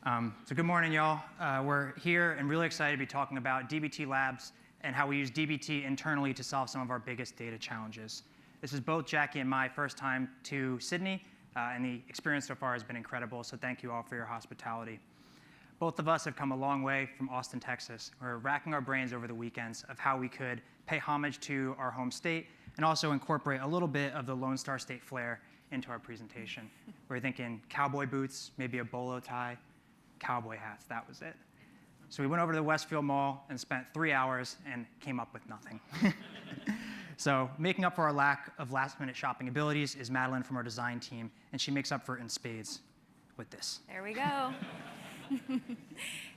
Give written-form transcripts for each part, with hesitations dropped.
So good morning, y'all. We're here and really excited to be talking about DBT Labs and how we use DBT internally to solve some of our biggest data challenges. This is both Jakki and my first time to Sydney, and the experience so far has been incredible, so thank you all for your hospitality. Both of us have come a long way from Austin, Texas. We're racking our brains over the weekends of how we could pay homage to our home state and also incorporate a little bit of the Lone Star State flair into our presentation. We're thinking cowboy boots, maybe a bolo tie, cowboy hats, that was it. So we went over to the Westfield Mall and spent 3 hours and came up with nothing. So making up for our lack of last-minute shopping abilities is Madeline from our design team, and she makes up for it in spades with this. There we go.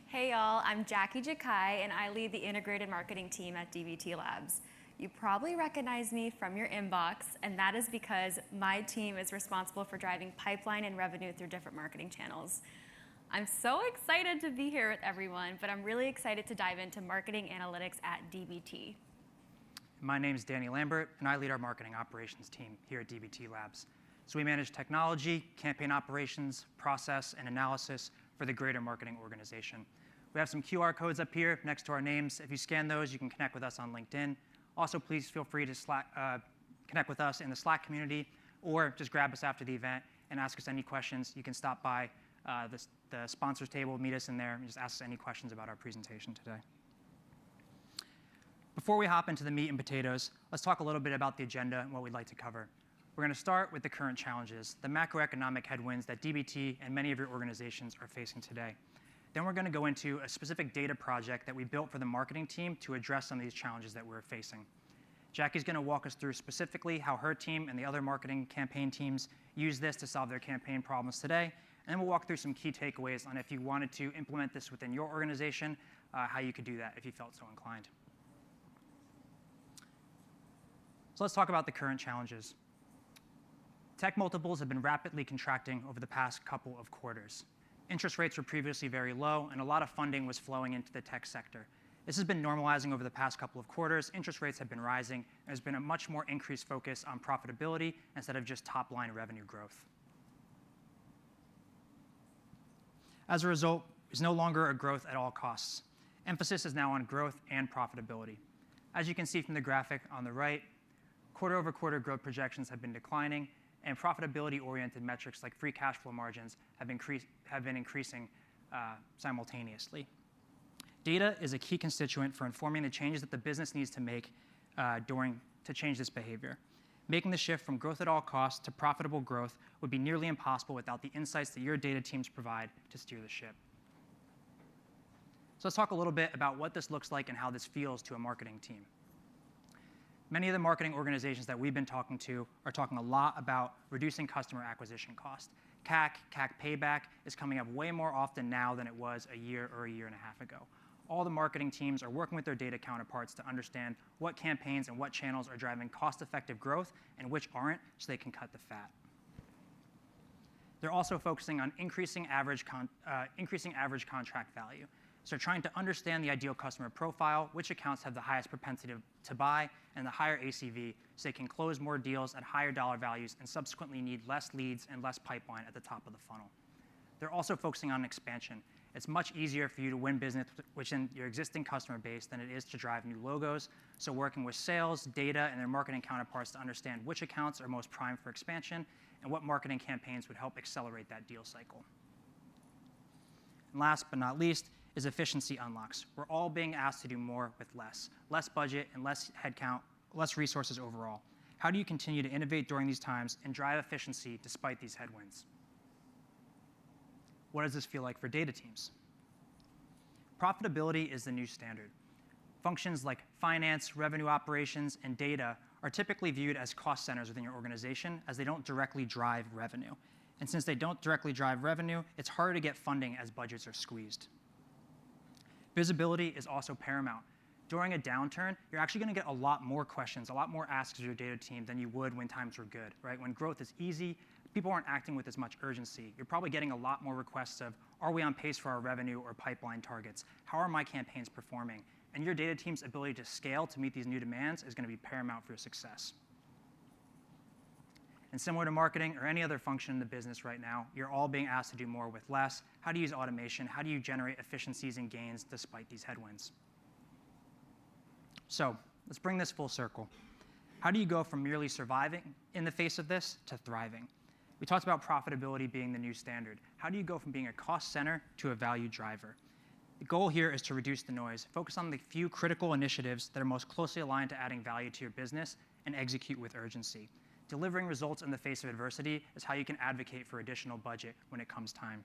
Hey y'all, I'm Jakki Jakaj, and I lead the integrated marketing team at DBT Labs. You probably recognize me from your inbox, and that is because my team is responsible for driving pipeline and revenue through different marketing channels. I'm so excited to be here with everyone, but I'm really excited to dive into marketing analytics at DBT. My name is Danny Lambert, and I lead our marketing operations team here at DBT Labs. So we manage technology, campaign operations, process, and analysis for the greater marketing organization. We have some QR codes up here next to our names. If you scan those, you can connect with us on LinkedIn. Also, please feel free to connect with us in the Slack community, or just grab us after the event and ask us any questions. You can stop by the sponsors table, meet us in there, and just ask us any questions about our presentation today. Before we hop into the meat and potatoes, let's talk a little bit about the agenda and what we'd like to cover. We're going to start with the current challenges, the macroeconomic headwinds that DBT and many of your organizations are facing today. Then we're going to go into a specific data project that we built for the marketing team to address some of these challenges that we're facing. Jakki's going to walk us through specifically how her team and the other marketing campaign teams use this to solve their campaign problems today. And then we'll walk through some key takeaways on if you wanted to implement this within your organization, how you could do that if you felt so inclined. So let's talk about the current challenges. Tech multiples have been rapidly contracting over the past couple of quarters. Interest rates were previously very low, and a lot of funding was flowing into the tech sector. This has been normalizing over the past couple of quarters. Interest rates have been rising. There's been a much more increased focus on profitability instead of just top-line revenue growth. As a result, there's no longer a growth at all costs. Emphasis is now on growth and profitability. As you can see from the graphic on the right, quarter-over-quarter growth projections have been declining, and profitability-oriented metrics like free cash flow margins have been increasing simultaneously. Data is a key constituent for informing the changes that the business needs to make to change this behavior. Making the shift from growth at all costs to profitable growth would be nearly impossible without the insights that your data teams provide to steer the ship. So let's talk a little bit about what this looks like and how this feels to a marketing team. Many of the marketing organizations that we've been talking to are talking a lot about reducing customer acquisition cost. CAC payback is coming up way more often now than it was a year or a year and a half ago. All the marketing teams are working with their data counterparts to understand what campaigns and what channels are driving cost-effective growth and which aren't, so they can cut the fat. They're also focusing on increasing average contract value. So trying to understand the ideal customer profile, which accounts have the highest propensity to buy, and the higher ACV, so they can close more deals at higher dollar values and subsequently need less leads and less pipeline at the top of the funnel. They're also focusing on expansion. It's much easier for you to win business within your existing customer base than it is to drive new logos. So working with sales, data, and their marketing counterparts to understand which accounts are most primed for expansion and what marketing campaigns would help accelerate that deal cycle. And last but not least is efficiency unlocks. We're all being asked to do more with less budget and less headcount, less resources overall. How do you continue to innovate during these times and drive efficiency despite these headwinds? What does this feel like for data teams? Profitability is the new standard. Functions like finance, revenue operations, and data are typically viewed as cost centers within your organization as they don't directly drive revenue. And since they don't directly drive revenue, it's harder to get funding as budgets are squeezed. Visibility is also paramount. During a downturn, you're actually going to get a lot more questions, a lot more asks of your data team than you would when times were good, right? When growth is easy, people aren't acting with as much urgency. You're probably getting a lot more requests of, are we on pace for our revenue or pipeline targets? How are my campaigns performing? And your data team's ability to scale to meet these new demands is going to be paramount for your success. And similar to marketing or any other function in the business right now, you're all being asked to do more with less. How do you use automation? How do you generate efficiencies and gains despite these headwinds? So let's bring this full circle. How do you go from merely surviving in the face of this to thriving? We talked about profitability being the new standard. How do you go from being a cost center to a value driver? The goal here is to reduce the noise, focus on the few critical initiatives that are most closely aligned to adding value to your business, and execute with urgency. Delivering results in the face of adversity is how you can advocate for additional budget when it comes time.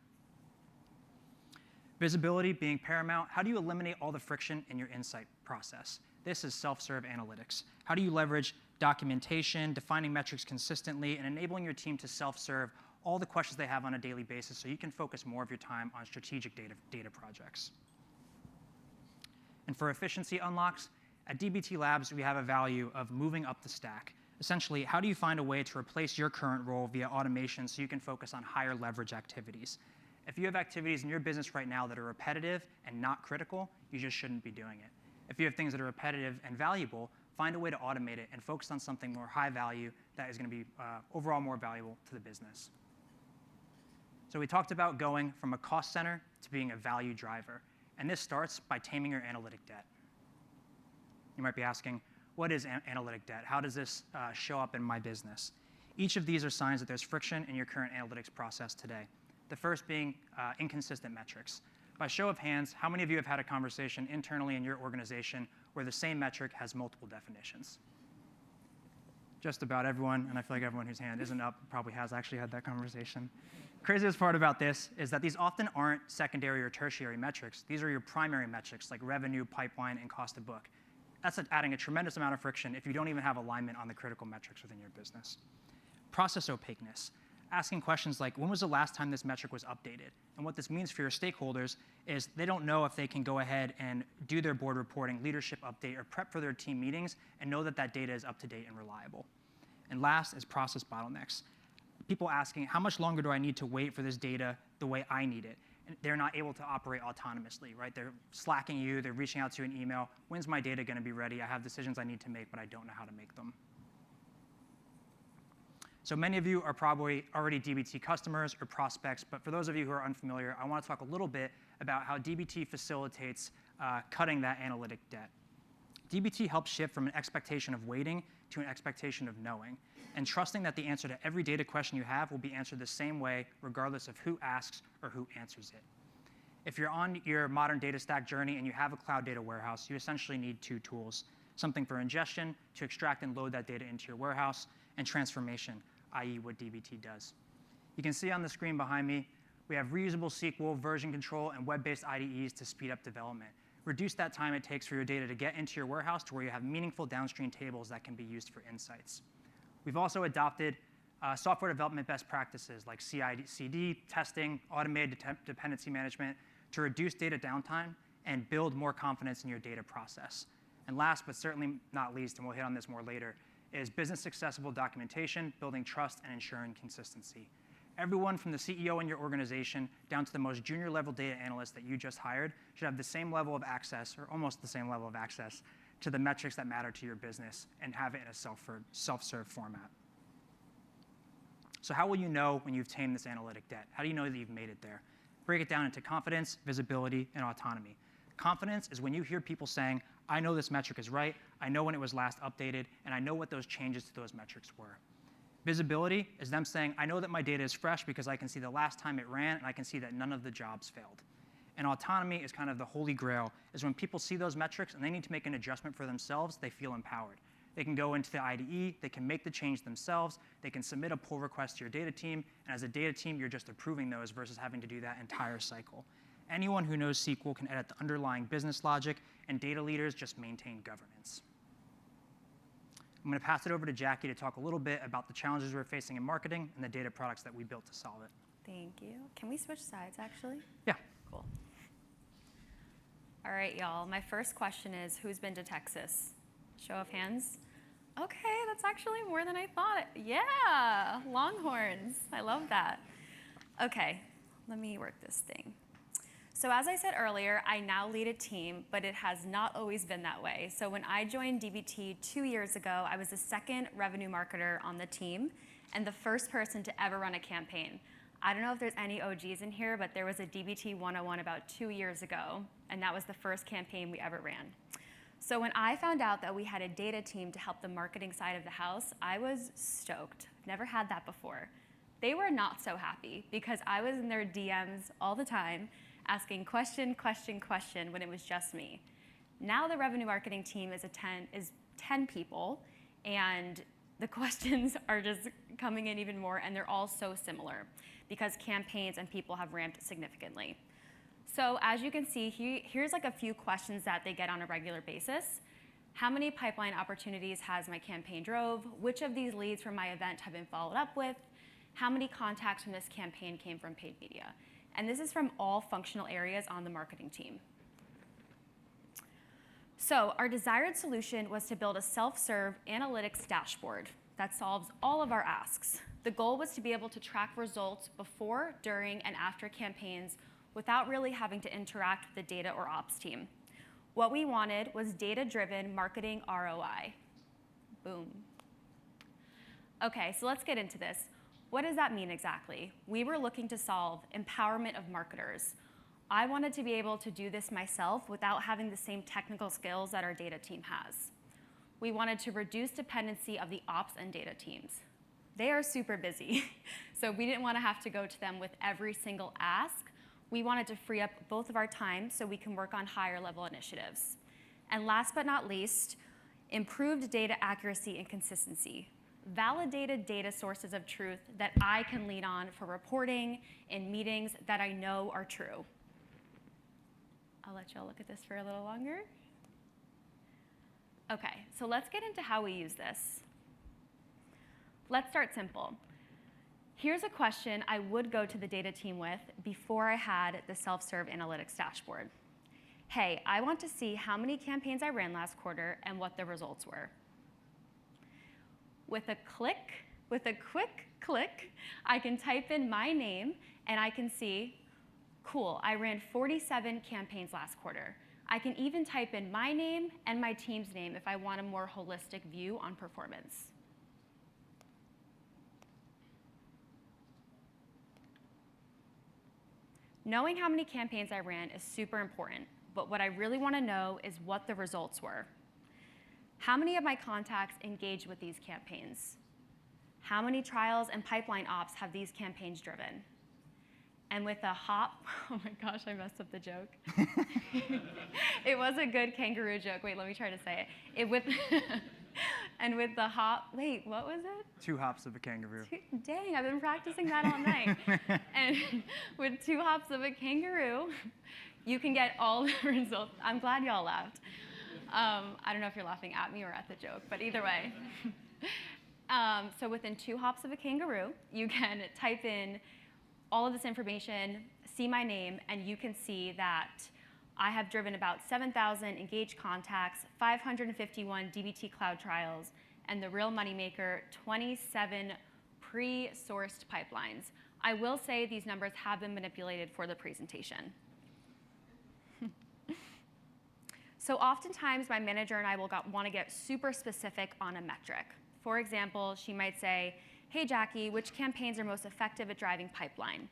Visibility being paramount, how do you eliminate all the friction in your insight process? This is self-serve analytics. How do you leverage documentation, defining metrics consistently, and enabling your team to self-serve all the questions they have on a daily basis so you can focus more of your time on strategic data projects? And for efficiency unlocks, at DBT Labs, we have a value of moving up the stack. Essentially, how do you find a way to replace your current role via automation so you can focus on higher leverage activities? If you have activities in your business right now that are repetitive and not critical, you just shouldn't be doing it. If you have things that are repetitive and valuable, find a way to automate it and focus on something more high value that is going to be overall more valuable to the business. So we talked about going from a cost center to being a value driver. And this starts by taming your analytic debt. You might be asking, what is analytic debt? How does this show up in my business? Each of these are signs that there's friction in your current analytics process today. The first being inconsistent metrics. By show of hands, how many of you have had a conversation internally in your organization where the same metric has multiple definitions? Just about everyone, and I feel like everyone whose hand isn't up probably has actually had that conversation. Craziest part about this is that these often aren't secondary or tertiary metrics. These are your primary metrics like revenue, pipeline, and cost to book. That's adding a tremendous amount of friction if you don't even have alignment on the critical metrics within your business. Process opaqueness. Asking questions like, when was the last time this metric was updated? And what this means for your stakeholders is they don't know if they can go ahead and do their board reporting, leadership update, or prep for their team meetings and know that that data is up to date and reliable. And last is process bottlenecks. People asking, how much longer do I need to wait for this data the way I need it? And they're not able to operate autonomously, right? They're slacking you, they're reaching out to you an email. When's my data going to be ready? I have decisions I need to make, but I don't know how to make them. So many of you are probably already DBT customers or prospects, but for those of you who are unfamiliar, I want to talk a little bit about how DBT facilitates cutting that analytic debt. DBT helps shift from an expectation of waiting to an expectation of knowing, and trusting that the answer to every data question you have will be answered the same way, regardless of who asks or who answers it. If you're on your modern data stack journey and you have a cloud data warehouse, you essentially need two tools, something for ingestion to extract and load that data into your warehouse, and transformation, i.e. what DBT does. You can see on the screen behind me, we have reusable SQL, version control, and web-based IDEs to speed up development. Reduce that time it takes for your data to get into your warehouse to where you have meaningful downstream tables that can be used for insights. We've also adopted software development best practices like CI/CD testing, automated dependency management to reduce data downtime and build more confidence in your data process. And last but certainly not least, and we'll hit on this more later, is business accessible documentation, building trust and ensuring consistency. Everyone from the CEO in your organization down to the most junior level data analyst that you just hired should have the same level of access, or almost the same level of access, to the metrics that matter to your business and have it in a self-serve format. So how will you know when you've tamed this analytic debt? How do you know that you've made it there? Break it down into confidence, visibility, and autonomy. Confidence is when you hear people saying, I know this metric is right, I know when it was last updated, and I know what those changes to those metrics were. Visibility is them saying, I know that my data is fresh because I can see the last time it ran, and I can see that none of the jobs failed. And autonomy is kind of the holy grail, is when people see those metrics and they need to make an adjustment for themselves, they feel empowered. They can go into the IDE, they can make the change themselves, they can submit a pull request to your data team, and as a data team, you're just approving those versus having to do that entire cycle. Anyone who knows SQL can edit the underlying business logic, and data leaders just maintain governance. I'm going to pass it over to Jackie to talk a little bit about the challenges we're facing in marketing and the data products that we built to solve it. Thank you. Can we switch sides, actually? Yeah. Cool. All right, y'all. My first question is, who's been to Texas? Show of hands. Okay, that's actually more than I thought. Yeah, Longhorns. I love that. Okay, let me work this thing. So as I said earlier, I now lead a team, but it has not always been that way. So when I joined DBT 2 years ago, I was the second revenue marketer on the team. and the first person to ever run a campaign. I don't know if there's any OGs in here, but there was a DBT 101 about 2 years ago, and that was the first campaign we ever ran. So when I found out that we had a data team to help the marketing side of the house, I was stoked. Never had that before. They were not so happy because I was in their DMs all the time asking question when it was just me. Now the revenue marketing team is 10 people, and the questions are just coming in even more, and they're all so similar because campaigns and people have ramped significantly. So as you can see, here's like a few questions that they get on a regular basis. How many pipeline opportunities has my campaign drove? Which of these leads from my event have been followed up with? How many contacts from this campaign came from paid media? And this is from all functional areas on the marketing team. So our desired solution was to build a self-serve analytics dashboard that solves all of our asks. The goal was to be able to track results before, during, and after campaigns without really having to interact with the data or ops team. What we wanted was data-driven marketing ROI. Boom. Okay, so let's get into this. What does that mean exactly? We were looking to solve empowerment of marketers. I wanted to be able to do this myself without having the same technical skills that our data team has. We wanted to reduce dependency of the ops and data teams. They are super busy, so we didn't want to have to go to them with every single ask. We wanted to free up both of our time so we can work on higher level initiatives. And last but not least, improved data accuracy and consistency. Validated data sources of truth that I can lean on for reporting in meetings that I know are true. I'll let y'all look at this for a little longer. Okay, so let's get into how we use this. Let's start simple. Here's a question I would go to the data team with before I had the self-serve analytics dashboard. Hey, I want to see how many campaigns I ran last quarter and what the results were. With a quick click, I can type in my name and I can see, cool, I ran 47 campaigns last quarter. I can even type in my name and my team's name if I want a more holistic view on performance. Knowing how many campaigns I ran is super important, but what I really want to know is what the results were. How many of my contacts engaged with these campaigns? How many trials and pipeline ops have these campaigns driven? And with a hop, oh my gosh, I messed up the joke. It was a good kangaroo joke. Wait, let me try to say it. And with the hop, wait, what was it? 2 hops of a kangaroo. Dang, I've been practicing that all night. And with 2 hops of a kangaroo, you can get all the results. I'm glad y'all laughed. I don't know if you're laughing at me or at the joke, but either way. So within 2 hops of a kangaroo, you can type in all of this information, see my name, and you can see that I have driven about 7,000 engaged contacts, 551 DBT cloud trials, and the real moneymaker, 27 pre-sourced pipelines. I will say these numbers have been manipulated for the presentation. So oftentimes my manager and I will want to get super specific on a metric. For example, she might say, hey Jakki, which campaigns are most effective at driving pipeline?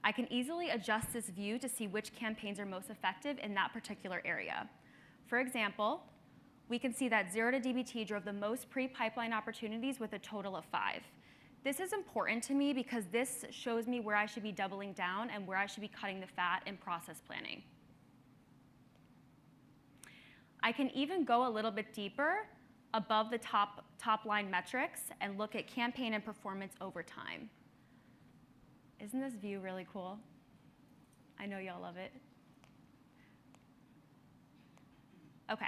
I can easily adjust this view to see which campaigns are most effective in that particular area. For example, we can see that 0 to DBT drove the most pre-pipeline opportunities with a total of 5. This is important to me because this shows me where I should be doubling down and where I should be cutting the fat in process planning. I can even go a little bit deeper above the top line metrics and look at campaign and performance over time. Isn't this view really cool? I know y'all love it. Okay.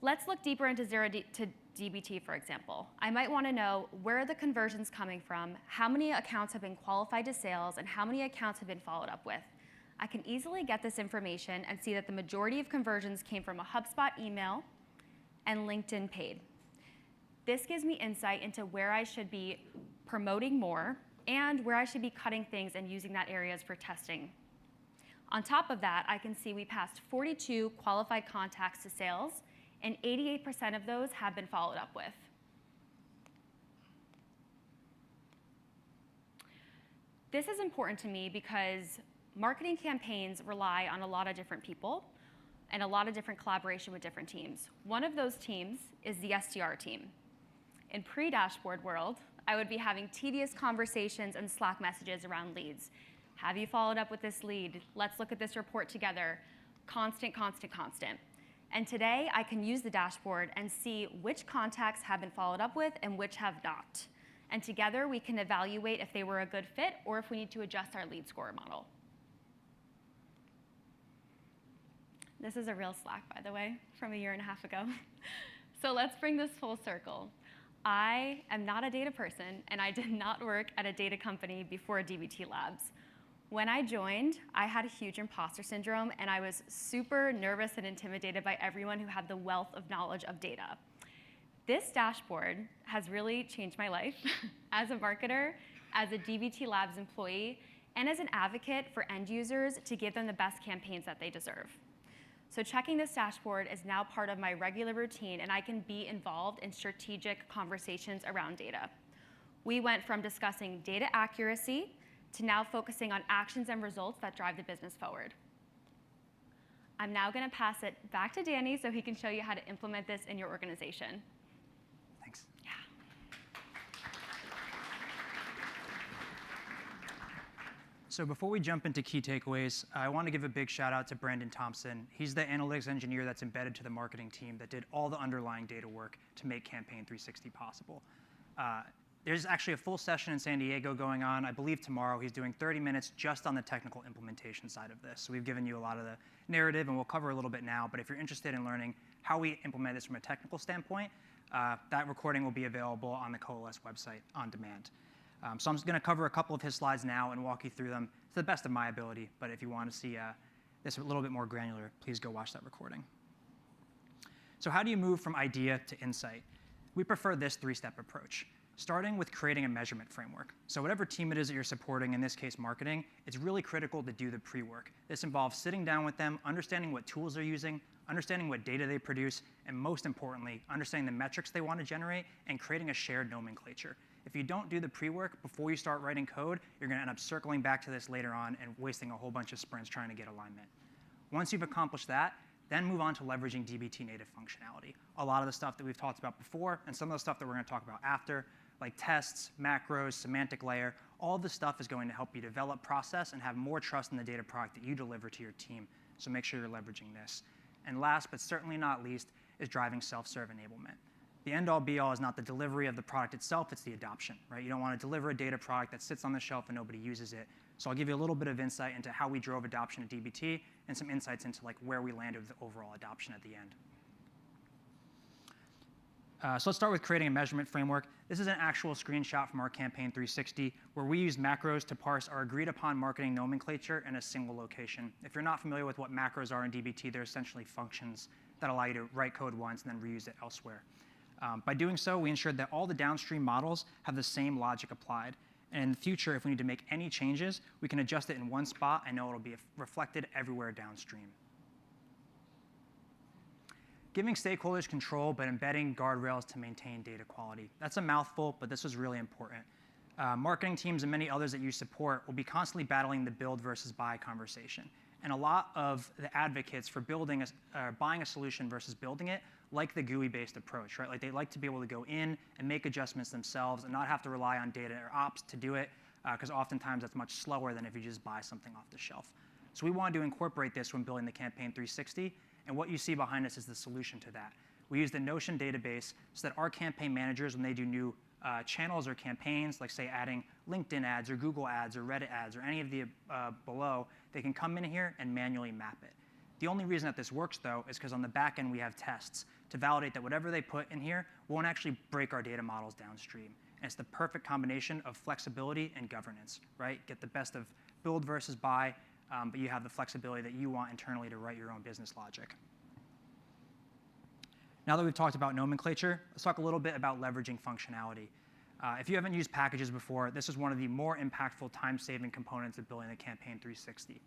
Let's look deeper into 0 to DBT, for example. I might want to know where are the conversions coming from, how many accounts have been qualified to sales, and how many accounts have been followed up with. I can easily get this information and see that the majority of conversions came from a HubSpot email and LinkedIn paid. This gives me insight into where I should be promoting more and where I should be cutting things and using that areas for testing. On top of that, I can see we passed 42 qualified contacts to sales, and 88% of those have been followed up with. This is important to me because marketing campaigns rely on a lot of different people and a lot of different collaboration with different teams. One of those teams is the SDR team. In pre-dashboard world, I would be having tedious conversations and Slack messages around leads. Have you followed up with this lead? Let's look at this report together. Constant, constant, constant. And today, I can use the dashboard and see which contacts have been followed up with and which have not. And together, we can evaluate if they were a good fit or if we need to adjust our lead score model. This is a real Slack, by the way, from 1.5 years ago. So let's bring this full circle. I am not a data person, and I did not work at a data company before DBT Labs. When I joined, I had a huge imposter syndrome, and I was super nervous and intimidated by everyone who had the wealth of knowledge of data. This dashboard has really changed my life as a marketer, as a DBT Labs employee, and as an advocate for end users to give them the best campaigns that they deserve. So checking this dashboard is now part of my regular routine, and I can be involved in strategic conversations around data. We went from discussing data accuracy to now focusing on actions and results that drive the business forward. I'm now going to pass it back to Danny so he can show you how to implement this in your organization. Thanks. Yeah. So before we jump into key takeaways, I want to give a big shout out to Brandon Thompson. He's the analytics engineer that's embedded to the marketing team that did all the underlying data work to make Campaign 360 possible. There's actually a full session in San Diego going on. I believe tomorrow he's doing 30 minutes just on the technical implementation side of this. So we've given you a lot of the narrative, and we'll cover a little bit now. But if you're interested in learning how we implement this from a technical standpoint, that recording will be available on the Coalesce website on demand. So I'm just going to cover a couple of his slides now and walk you through them to the best of my ability. But if you want to see this a little bit more granular, please go watch that recording. So how do you move from idea to insight? We prefer this three-step approach, starting with creating a measurement framework. So whatever team it is that you're supporting, in this case marketing, it's really critical to do the pre-work. This involves sitting down with them, understanding what tools they're using, understanding what data they produce, and most importantly, understanding the metrics they want to generate and creating a shared nomenclature. If you don't do the pre-work before you start writing code, you're going to end up circling back to this later on and wasting a whole bunch of sprints trying to get alignment. Once you've accomplished that, then move on to leveraging DBT native functionality. A lot of the stuff that we've talked about before and some of the stuff that we're going to talk about after, like tests, macros, semantic layer, all of this stuff is going to help you develop process and have more trust in the data product that you deliver to your team. So make sure you're leveraging this. And last, but certainly not least, is driving self-serve enablement. The end-all be-all is not the delivery of the product itself, it's the adoption, right? You don't want to deliver a data product that sits on the shelf and nobody uses it. So I'll give you a little bit of insight into how we drove adoption at DBT and some insights into like where we landed with the overall adoption at the end. So let's start with creating a measurement framework. This is an actual screenshot from our Campaign 360 where we use macros to parse our agreed upon marketing nomenclature in a single location. If you're not familiar with what macros are in DBT, they're essentially functions that allow you to write code once and then reuse it elsewhere. By doing so, we ensured that all the downstream models have the same logic applied. And in the future, if we need to make any changes, we can adjust it in one spot and know it'll be reflected everywhere downstream. Giving stakeholders control, but embedding guardrails to maintain data quality. That's a mouthful, but this was really important. Marketing teams and many others that you support will be constantly battling the build versus buy conversation. And a lot of the advocates for building buying a solution versus building it like the GUI-based approach, right? Like they like to be able to go in and make adjustments themselves and not have to rely on data or ops to do it, because oftentimes that's much slower than if you just buy something off the shelf. So we wanted to incorporate this when building the Campaign 360, and what you see behind us is the solution to that. We use the Notion database so that our campaign managers, when they do new channels or campaigns, like say adding LinkedIn ads or Google ads or Reddit ads or any of the below, they can come in here and manually map it. The only reason that this works, though, is because on the back end we have tests to validate that whatever they put in here won't actually break our data models downstream. And it's the perfect combination of flexibility and governance, right? Get the best of build versus buy, but you have the flexibility that you want internally to write your own business logic. Now that we've talked about nomenclature, let's talk a little bit about leveraging functionality. If you haven't used packages before, this is one of the more impactful time-saving components of building the Campaign 360.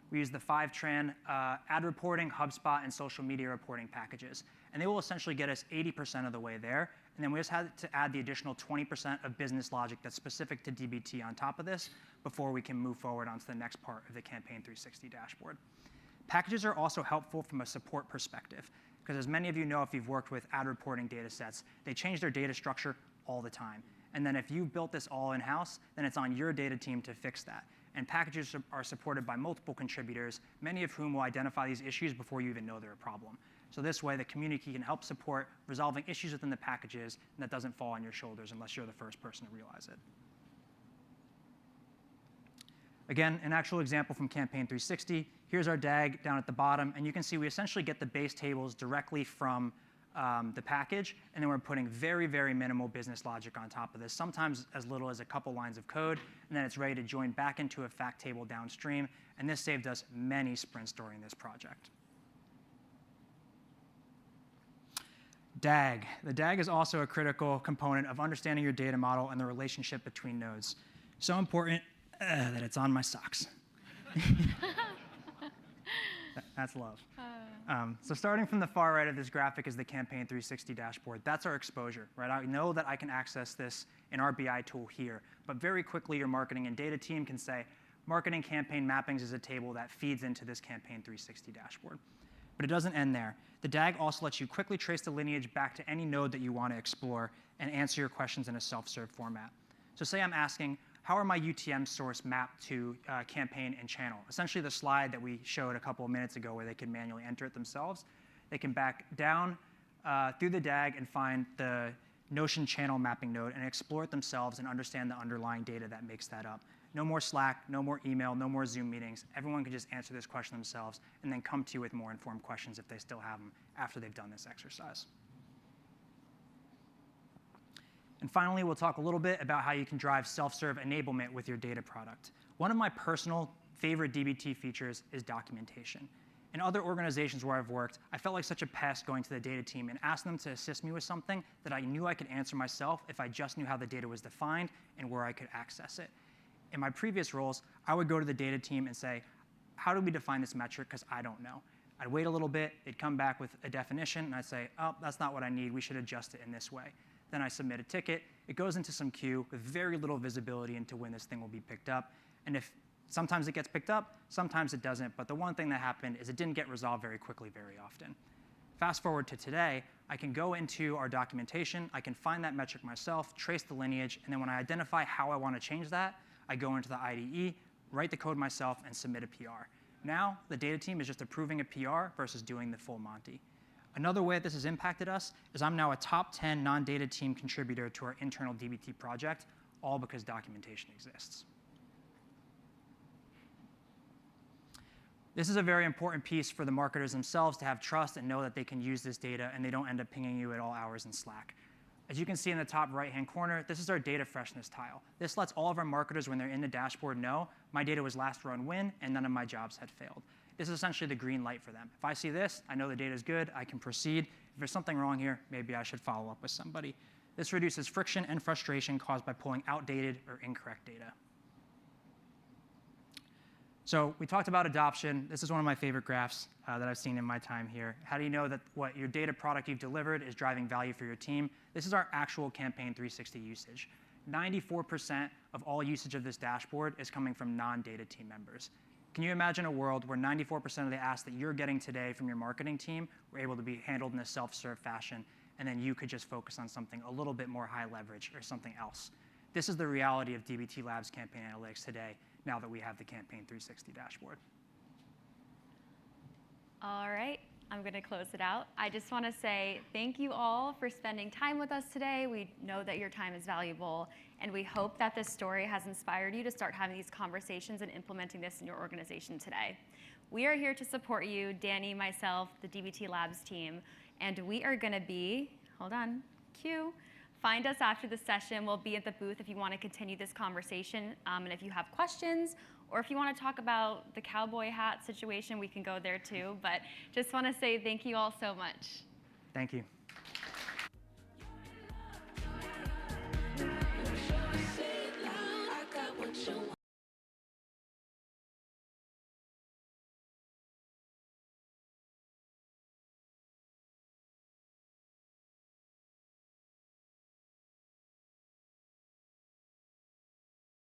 We use the Fivetran ad reporting, HubSpot, and social media reporting packages. And they will essentially get us 80% of the way there, And then we just had to add the additional 20% of business logic that's specific to DBT on top of this before we can move forward onto the next part of the Campaign 360 dashboard. Packages are also helpful from a support perspective, because as many of you know, if you've worked with ad reporting data sets, they change their data structure all the time. And then if you've built this all in-house, then it's on your data team to fix that. And packages are supported by multiple contributors, many of whom will identify these issues before you even know they're a problem. So this way, the community can help support resolving issues within the packages, and that doesn't fall on your shoulders unless you're the first person to realize it. Again, an actual example from Campaign 360. Here's our DAG down at the bottom, and you can see we essentially get the base tables directly from the package, and then we're putting very, very minimal business logic on top of this, sometimes as little as a couple lines of code, and then it's ready to join back into a fact table downstream, and this saved us many sprints during this project. DAG. The DAG is also a critical component of understanding your data model and the relationship between nodes. So important that it's on my socks. That's love. So starting from the far right of this graphic is the Campaign 360 dashboard. That's our exposure, right? I know that I can access this in our BI tool here, but very quickly your marketing and data team can say, marketing campaign mappings is a table that feeds into this Campaign 360 dashboard. But it doesn't end there. The DAG also lets you quickly trace the lineage back to any node that you want to explore and answer your questions in a self-serve format. So say I'm asking, how are my UTM source mapped to campaign and channel? Essentially the slide that we showed a couple of minutes ago where they can manually enter it themselves. They can back down through the DAG and find the Notion channel mapping node and explore it themselves and understand the underlying data that makes that up. No more Slack, no more email, no more Zoom meetings. Everyone can just answer this question themselves and then come to you with more informed questions if they still have them after they've done this exercise. And finally, we'll talk a little bit about how you can drive self-serve enablement with your data product. One of my personal favorite DBT features is documentation. In other organizations where I've worked, I felt like such a pest going to the data team and asking them to assist me with something that I knew I could answer myself if I just knew how the data was defined and where I could access it. In my previous roles, I would go to the data team and say, how do we define this metric? Because I don't know. I'd wait a little bit, they'd come back with a definition, and I'd say, oh, that's not what I need, we should adjust it in this way. Then I submit a ticket, it goes into some queue with very little visibility into when this thing will be picked up. And if sometimes it gets picked up, sometimes it doesn't, but the one thing that happened is it didn't get resolved very quickly very often. Fast forward to today, I can go into our documentation, I can find that metric myself, trace the lineage, and then when I identify how I want to change that, I go into the IDE, write the code myself, and submit a PR. Now, the data team is just approving a PR versus doing the full Monty. Another way that this has impacted us is I'm now a top 10 non-data team contributor to our internal DBT project, all because documentation exists. This is a very important piece for the marketers themselves to have trust and know that they can use this data and they don't end up pinging you at all hours in Slack. As you can see in the top right-hand corner, this is our data freshness tile. This lets all of our marketers, when they're in the dashboard, know my data was last run when and none of my jobs had failed. This is essentially the green light for them. If I see this, I know the data is good, I can proceed. If there's something wrong here, maybe I should follow up with somebody. This reduces friction and frustration caused by pulling outdated or incorrect data. So we talked about adoption. This is one of my favorite graphs that I've seen in my time here. How do you know that what your data product you've delivered is driving value for your team? This is our actual Campaign 360 usage. 94% of all usage of this dashboard is coming from non-data team members. Can you imagine a world where 94% of the asks that you're getting today from your marketing team were able to be handled in a self-serve fashion, and then you could just focus on something a little bit more high leverage or something else? This is the reality of DBT Labs campaign analytics today, now that we have the Campaign 360 dashboard. All right, I'm going to close it out. I just want to say thank you all for spending time with us today. We know that your time is valuable, and we hope that this story has inspired you to start having these conversations and implementing this in your organization today. We are here to support you, Danny, myself, the DBT Labs team, and we are going to be, hold on, cue. Find us after the session. We'll be at the booth if you want to continue this conversation, and if you have questions, or if you want to talk about the cowboy hat situation, we can go there too. But just want to say thank you all so much. Thank you.